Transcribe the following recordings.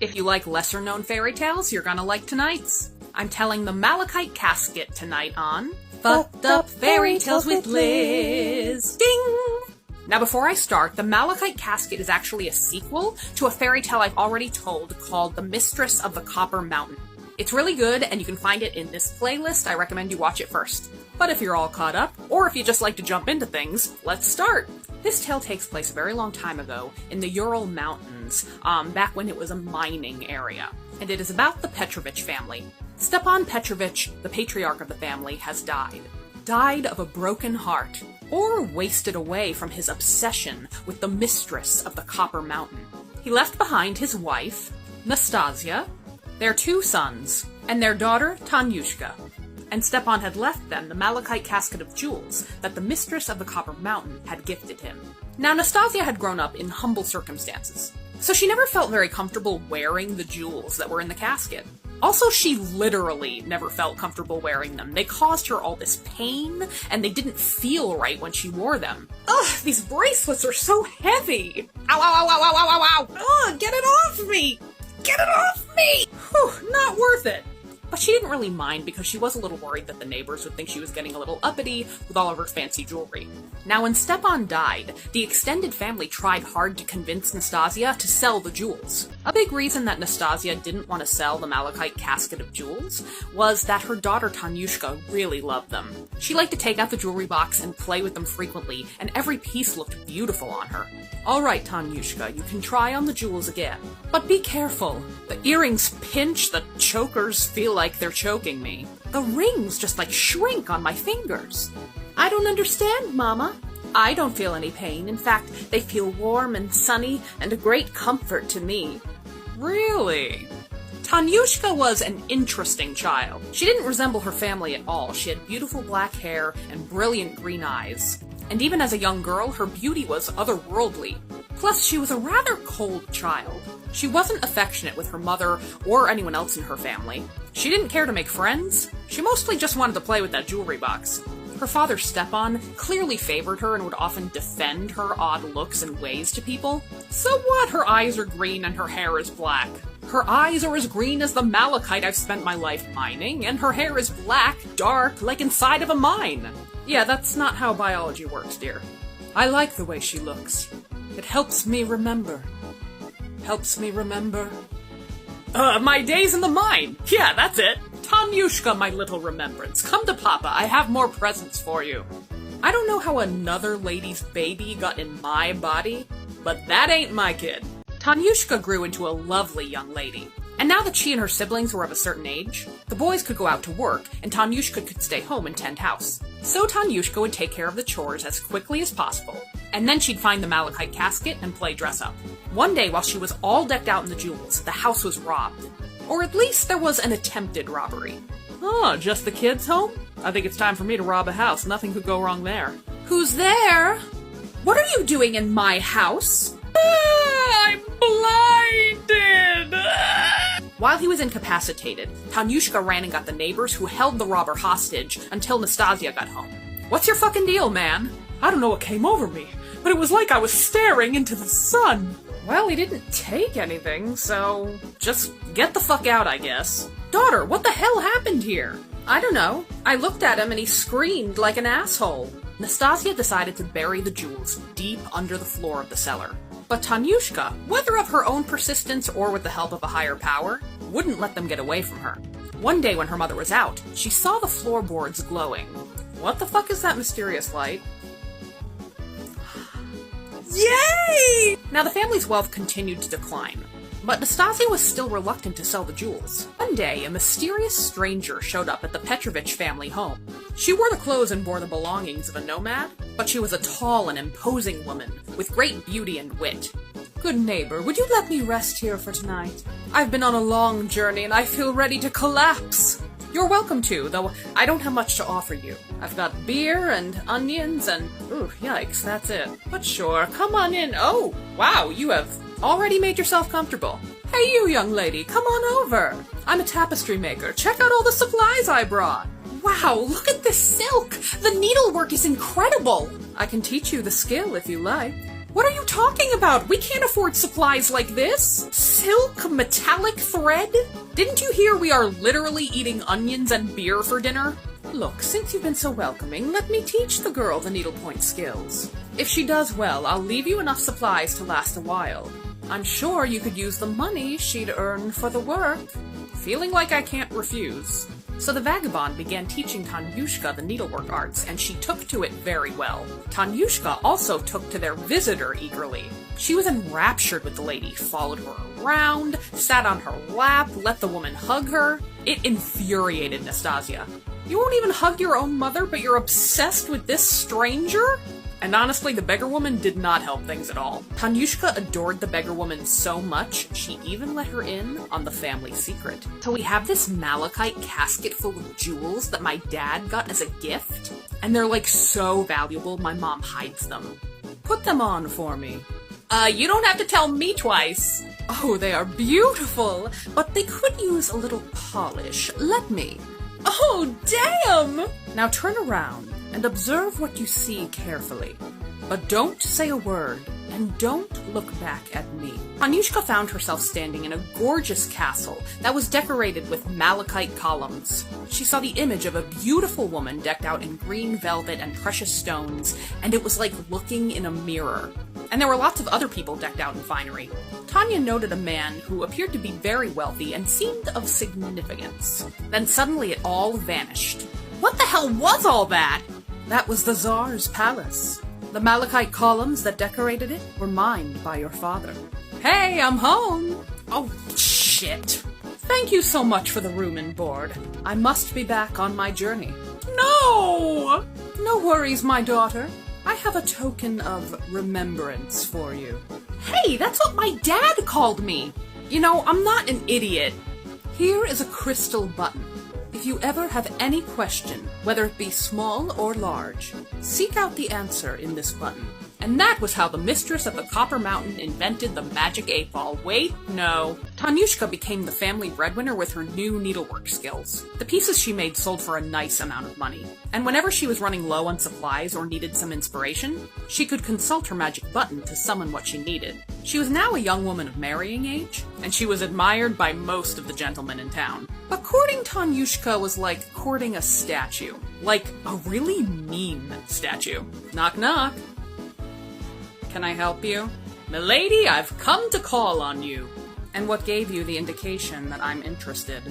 If you like lesser-known fairy tales, you're gonna like tonight's. I'm telling the Malachite Casket tonight on Fucked Up Fairy Tales with Liz. Ding! Now before I start, the Malachite Casket is actually a sequel to a fairy tale I've already told called The Mistress of the Copper Mountain. It's really good, and you can find it in this playlist. I recommend you watch it first. But if you're all caught up, or if you just like to jump into things, let's start! This tale takes place a very long time ago in the Ural Mountains, back when it was a mining area. And it is about the Petrovich family. Stepan Petrovich, the patriarch of the family, has died. Died of a broken heart, or wasted away from his obsession with the mistress of the Copper Mountain. He left behind his wife, Nastasia, their 2 sons, and their daughter, Tanyushka. And Stepan had left them the Malachite Casket of jewels that the mistress of the Copper Mountain had gifted him. Now, Nastasia had grown up in humble circumstances, so she never felt very comfortable wearing the jewels that were in the casket. Also, she literally never felt comfortable wearing them. They caused her all this pain, and they didn't feel right when she wore them. Ugh, these bracelets are so heavy! Ow, ow, ow, ow, ow, ow, ow, ow! Ugh, get it off me! Get it off me! Whew, not worth it! But she didn't really mind because she was a little worried that the neighbors would think she was getting a little uppity with all of her fancy jewelry. Now, when Stepan died, the extended family tried hard to convince Nastasia to sell the jewels. A big reason that Nastasia didn't want to sell the Malachite Casket of jewels was that her daughter Tanushka really loved them. She liked to take out the jewelry box and play with them frequently, and every piece looked beautiful on her. Alright, Tanushka, you can try on the jewels again. But be careful. The earrings pinch, the chokers feel like they're choking me. The rings just shrink on my fingers. I don't understand, Mama. I don't feel any pain. In fact, they feel warm and sunny and a great comfort to me. Really? Tanyushka was an interesting child. She didn't resemble her family at all. She had beautiful black hair and brilliant green eyes. And even as a young girl, her beauty was otherworldly. Plus, she was a rather cold child. She wasn't affectionate with her mother or anyone else in her family. She didn't care to make friends. She mostly just wanted to play with that jewelry box. Her father, Stepan, clearly favored her and would often defend her odd looks and ways to people. So what? Her eyes are green and her hair is black. Her eyes are as green as the malachite I've spent my life mining, and her hair is black, dark, like inside of a mine. Yeah, that's not how biology works, dear. I like the way she looks. It helps me remember. Helps me remember... my days in the mine! Yeah, that's it! Tanyushka, my little remembrance, come to Papa, I have more presents for you. I don't know how another lady's baby got in my body, but that ain't my kid. Tanyushka grew into a lovely young lady. And now that she and her siblings were of a certain age, the boys could go out to work, and Tanyushka could stay home and tend house. So Tanyushka would take care of the chores as quickly as possible, and then she'd find the Malachite Casket and play dress-up. One day, while she was all decked out in the jewels, the house was robbed. Or at least there was an attempted robbery. Oh, just the kids home? I think it's time for me to rob a house. Nothing could go wrong there. Who's there? What are you doing in my house? I'm blinded! While he was incapacitated, Tanyushka ran and got the neighbors who held the robber hostage until Nastasia got home. What's your fucking deal, man? I don't know what came over me, but it was like I was staring into the sun. Well, he didn't take anything, so just get the fuck out, I guess. Daughter, what the hell happened here? I don't know. I looked at him and he screamed like an asshole. Nastasia decided to bury the jewels deep under the floor of the cellar. But Tanyushka, whether of her own persistence or with the help of a higher power, wouldn't let them get away from her. One day when her mother was out, she saw the floorboards glowing. What the fuck is that mysterious light? Yay! Now the family's wealth continued to decline, but Nastasia was still reluctant to sell the jewels. One day, a mysterious stranger showed up at the Petrovich family home. She wore the clothes and bore the belongings of a nomad, but she was a tall and imposing woman with great beauty and wit. Good neighbor, would you let me rest here for tonight? I've been on a long journey and I feel ready to collapse. You're welcome to, though I don't have much to offer you. I've got beer and onions and... ooh, yikes, that's it. But sure, come on in. Oh, wow, you have already made yourself comfortable. Hey, you young lady, come on over. I'm a tapestry maker. Check out all the supplies I brought. Wow, look at this silk! The needlework is incredible! I can teach you the skill if you like. What are you talking about? We can't afford supplies like this. Silk, metallic thread? Didn't you hear we are literally eating onions and beer for dinner? Look, since you've been so welcoming, let me teach the girl the needlepoint skills. If she does well, I'll leave you enough supplies to last a while. I'm sure you could use the money she'd earn for the work. Feeling like I can't refuse. So the vagabond began teaching Tanyushka the needlework arts, and she took to it very well. Tanyushka also took to their visitor eagerly. She was enraptured with the lady, followed her around, sat on her lap, let the woman hug her. It infuriated Nastasia. You won't even hug your own mother, but you're obsessed with this stranger? And honestly, the beggar woman did not help things at all. Tanushka adored the beggar woman so much, she even let her in on the family secret. So we have this malachite casket full of jewels that my dad got as a gift, and they're like so valuable, my mom hides them. Put them on for me. You don't have to tell me twice. Oh, they are beautiful, but they could use a little polish. Let me. Oh, damn! Now turn around and observe what you see carefully. But don't say a word, and don't look back at me. Tanushka found herself standing in a gorgeous castle that was decorated with malachite columns. She saw the image of a beautiful woman decked out in green velvet and precious stones, and it was like looking in a mirror. And there were lots of other people decked out in finery. Tanya noted a man who appeared to be very wealthy and seemed of significance. Then suddenly it all vanished. What the hell was all that? That was the Tsar's palace. The malachite columns that decorated it were mined by your father. Hey, I'm home! Oh, shit. Thank you so much for the room and board. I must be back on my journey. No! No worries, my daughter. I have a token of remembrance for you. Hey, that's what my dad called me! You know, I'm not an idiot. Here is a crystal button. If you ever have any question, whether it be small or large, seek out the answer in this button. And that was how the mistress of the Copper Mountain invented the magic 8-ball. Wait, no. Tanushka became the family breadwinner with her new needlework skills. The pieces she made sold for a nice amount of money. And whenever she was running low on supplies or needed some inspiration, she could consult her magic button to summon what she needed. She was now a young woman of marrying age, and she was admired by most of the gentlemen in town. But courting Tanyushka was like courting a statue. Like a really mean statue. Knock knock. Can I help you? Milady, I've come to call on you. And what gave you the indication that I'm interested?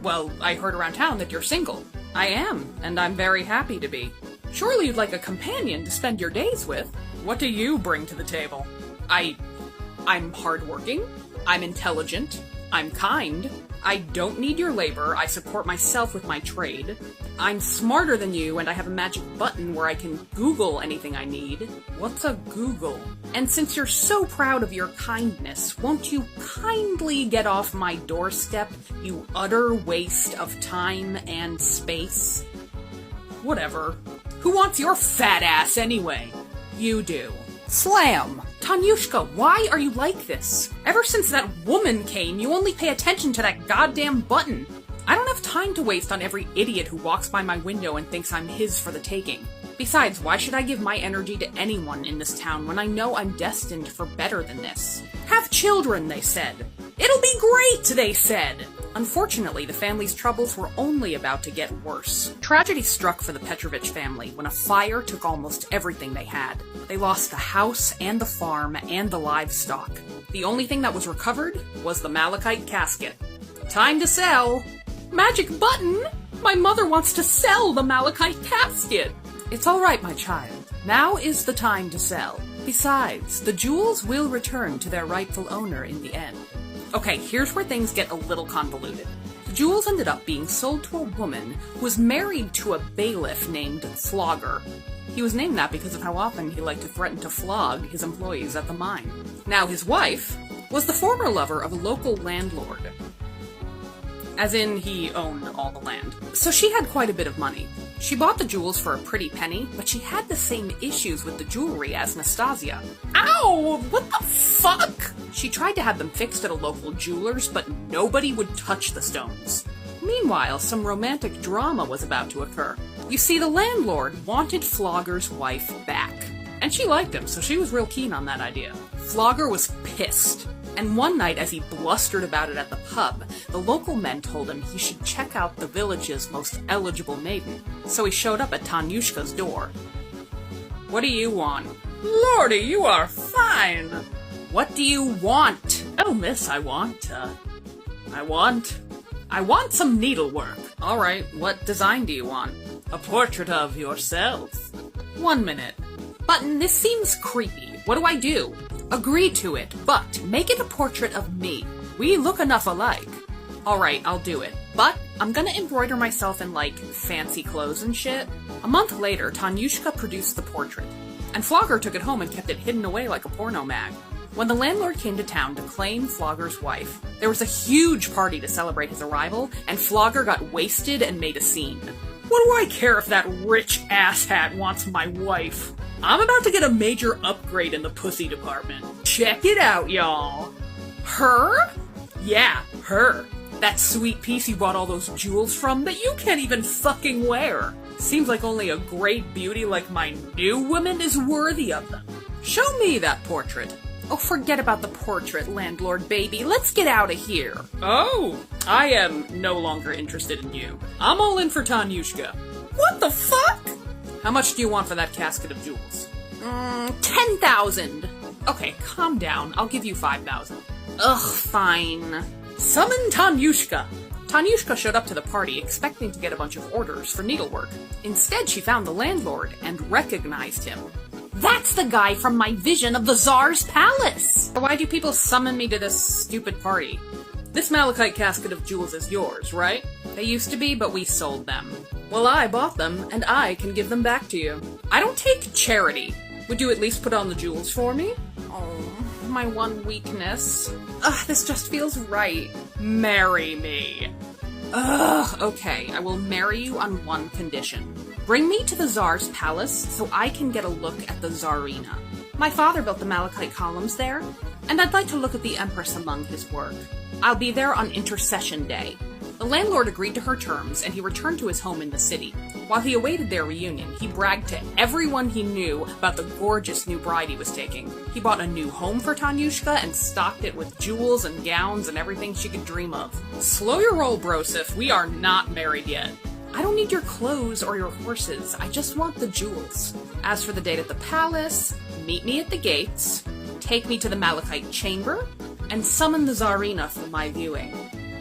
Well, I heard around town that you're single. I am, and I'm very happy to be. Surely you'd like a companion to spend your days with. What do you bring to the table? I'm hardworking. I'm intelligent. I'm kind. I don't need your labor. I support myself with my trade. I'm smarter than you, and I have a magic button where I can Google anything I need. What's a Google? And since you're so proud of your kindness, won't you kindly get off my doorstep, you utter waste of time and space? Whatever. Who wants your fat ass anyway? You do. Slam! Tanushka, why are you like this? Ever since that woman came, you only pay attention to that goddamn button. I don't have time to waste on every idiot who walks by my window and thinks I'm his for the taking. Besides, why should I give my energy to anyone in this town when I know I'm destined for better than this? Have children, they said. It'll be great, they said. Unfortunately, the family's troubles were only about to get worse. Tragedy struck for the Petrovich family when a fire took almost everything they had. They lost the house and the farm and the livestock. The only thing that was recovered was the Malachite Casket. Time to sell! Magic button! My mother wants to sell the Malachite Casket! It's all right, my child. Now is the time to sell. Besides, the jewels will return to their rightful owner in the end. Okay, here's where things get a little convoluted. The jewels ended up being sold to a woman who was married to a bailiff named Flogger. He was named that because of how often he liked to threaten to flog his employees at the mine. Now, his wife was the former lover of a local landlord. As in, he owned all the land. So she had quite a bit of money. She bought the jewels for a pretty penny, but she had the same issues with the jewelry as Nastasia. Ow! What the fuck? She tried to have them fixed at a local jeweler's, but nobody would touch the stones. Meanwhile, some romantic drama was about to occur. You see, the landlord wanted Flogger's wife back. And she liked him, so she was real keen on that idea. Flogger was pissed. And one night, as he blustered about it at the pub, the local men told him he should check out the village's most eligible maiden. So he showed up at Tanyushka's door. "What do you want?" "Lordy, you are fine!" "What do you want?" "Oh, miss, I want some needlework." "Alright, what design do you want?" "A portrait of yourself." "1 minute. Button, this seems creepy. What do I do?" "Agree to it, but make it a portrait of me. We look enough alike." "Alright, I'll do it. But I'm gonna embroider myself in, like, fancy clothes and shit." A month later, Tanushka produced the portrait, and Flogger took it home and kept it hidden away like a porno mag. When the landlord came to town to claim Flogger's wife, there was a huge party to celebrate his arrival, and Flogger got wasted and made a scene. "What do I care if that rich asshat wants my wife? I'm about to get a major upgrade in the pussy department. Check it out, y'all." "Her?" "Yeah, her. That sweet piece you bought all those jewels from that you can't even fucking wear. Seems like only a great beauty like my new woman is worthy of them. Show me that portrait." "Oh, forget about the portrait, landlord baby. Let's get out of here." "Oh, I am no longer interested in you. I'm all in for Tanyushka." "What the fuck?" "How much do you want for that casket of jewels?" 10,000. "Okay, calm down. I'll give you 5,000. "Ugh, fine." "Summon Tanyushka." Tanyushka showed up to the party expecting to get a bunch of orders for needlework. Instead, she found the landlord and recognized him. "That's the guy from my vision of the Tsar's palace!" "Why do people summon me to this stupid party?" "This Malachite casket of jewels is yours, right?" "They used to be, but we sold them." "Well, I bought them, and I can give them back to you." "I don't take charity. Would you at least put on the jewels for me?" "Oh, my one weakness. Ugh, this just feels right." "Marry me." "Ugh, okay, I will marry you on one condition. Bring me to the Tsar's palace so I can get a look at the Tsarina. My father built the Malachite columns there, and I'd like to look at the Empress among his work. I'll be there on Intercession Day." The landlord agreed to her terms, and he returned to his home in the city. While he awaited their reunion, he bragged to everyone he knew about the gorgeous new bride he was taking. He bought a new home for Tanyushka and stocked it with jewels and gowns and everything she could dream of. "Slow your roll, Brosif. We are not married yet." "I don't need your clothes or your horses. I just want the jewels. As for the date at the palace, meet me at the gates, take me to the Malachite chamber, and summon the Tsarina for my viewing.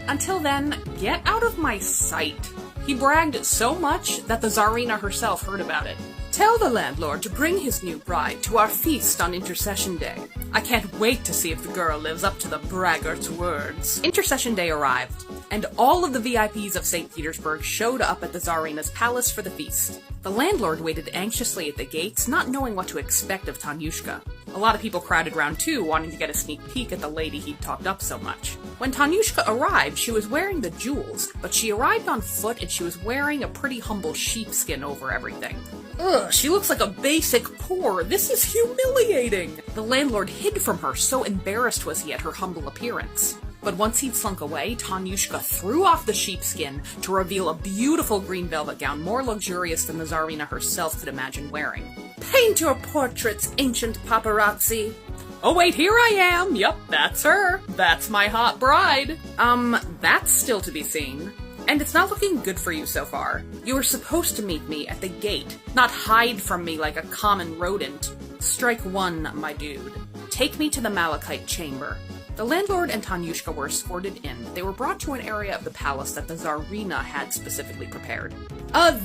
Until then, get out of my sight." He bragged so much that the Tsarina herself heard about it. "Tell the landlord to bring his new bride to our feast on Intercession Day. I can't wait to see if the girl lives up to the braggart's words." Intercession Day arrived, and all of the VIPs of St. Petersburg showed up at the Tsarina's palace for the feast. The landlord waited anxiously at the gates, not knowing what to expect of Tanyushka. A lot of people crowded round too, wanting to get a sneak peek at the lady he'd talked up so much. When Tanushka arrived, she was wearing the jewels, but she arrived on foot and she was wearing a pretty humble sheepskin over everything. "Ugh, she looks like a basic poor. This is humiliating." The landlord hid from her, so embarrassed was he at her humble appearance. But once he'd slunk away, Tanyushka threw off the sheepskin to reveal a beautiful green velvet gown more luxurious than the Tsarina herself could imagine wearing. "Paint your portraits, ancient paparazzi." "Oh wait, here I am! Yup, that's her! That's my hot bride!" That's still to be seen. And it's not looking good for you so far. You were supposed to meet me at the gate, not hide from me like a common rodent. Strike one, my dude. Take me to the Malachite chamber. The landlord and Tanyushka were escorted in. They were brought to an area of the palace that the Tsarina had specifically prepared.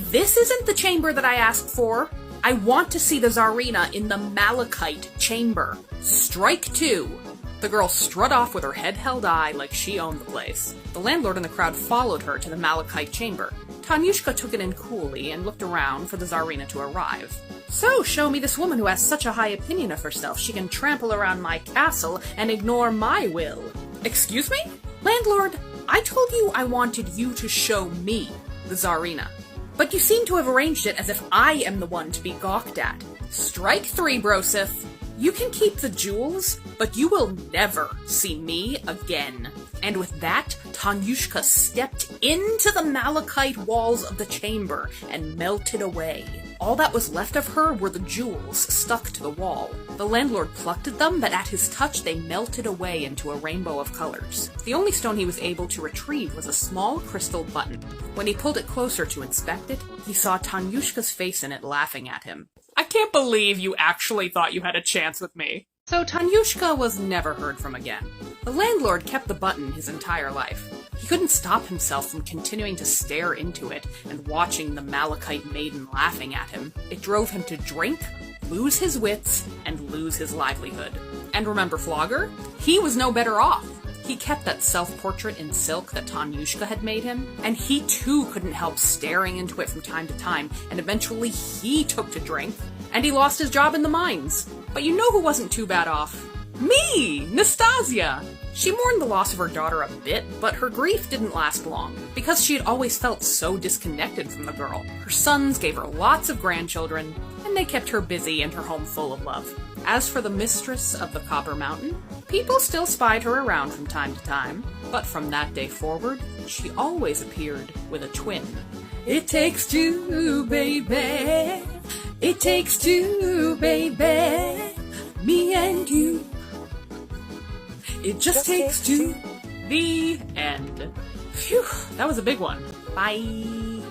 This isn't the chamber that I asked for. I want to see the Tsarina in the Malachite chamber. Strike two. The girl strut off with her head held high like she owned the place. The landlord and the crowd followed her to the Malachite chamber. Tanyushka took it in coolly and looked around for the Tsarina to arrive. "So, show me this woman who has such a high opinion of herself she can trample around my castle and ignore my will." "Excuse me? Landlord, I told you I wanted you to show me the Tsarina. But you seem to have arranged it as if I am the one to be gawked at. Strike three, Brosif. You can keep the jewels, but you will never see me again." And with that, Tanyushka stepped into the malachite walls of the chamber and melted away. All that was left of her were the jewels stuck to the wall. The landlord plucked at them, but at his touch they melted away into a rainbow of colors. The only stone he was able to retrieve was a small crystal button. When he pulled it closer to inspect it, he saw Tanyushka's face in it laughing at him. "I can't believe you actually thought you had a chance with me." So Tanushka was never heard from again. The landlord kept the button his entire life. He couldn't stop himself from continuing to stare into it and watching the Malachite maiden laughing at him. It drove him to drink, lose his wits, and lose his livelihood. And remember Flogger? He was no better off. He kept that self-portrait in silk that Tanyushka had made him, and he too couldn't help staring into it from time to time, and eventually he took to drink, and he lost his job in the mines. But you know who wasn't too bad off? Me! Nastasia! She mourned the loss of her daughter a bit, but her grief didn't last long, because she had always felt so disconnected from the girl. Her sons gave her lots of grandchildren, and they kept her busy and her home full of love. As for the mistress of the Copper Mountain, people still spied her around from time to time, but from that day forward, she always appeared with a twin. It takes two, baby. It takes two, baby. Me and you. It just takes two. The end. Phew, that was a big one. Bye.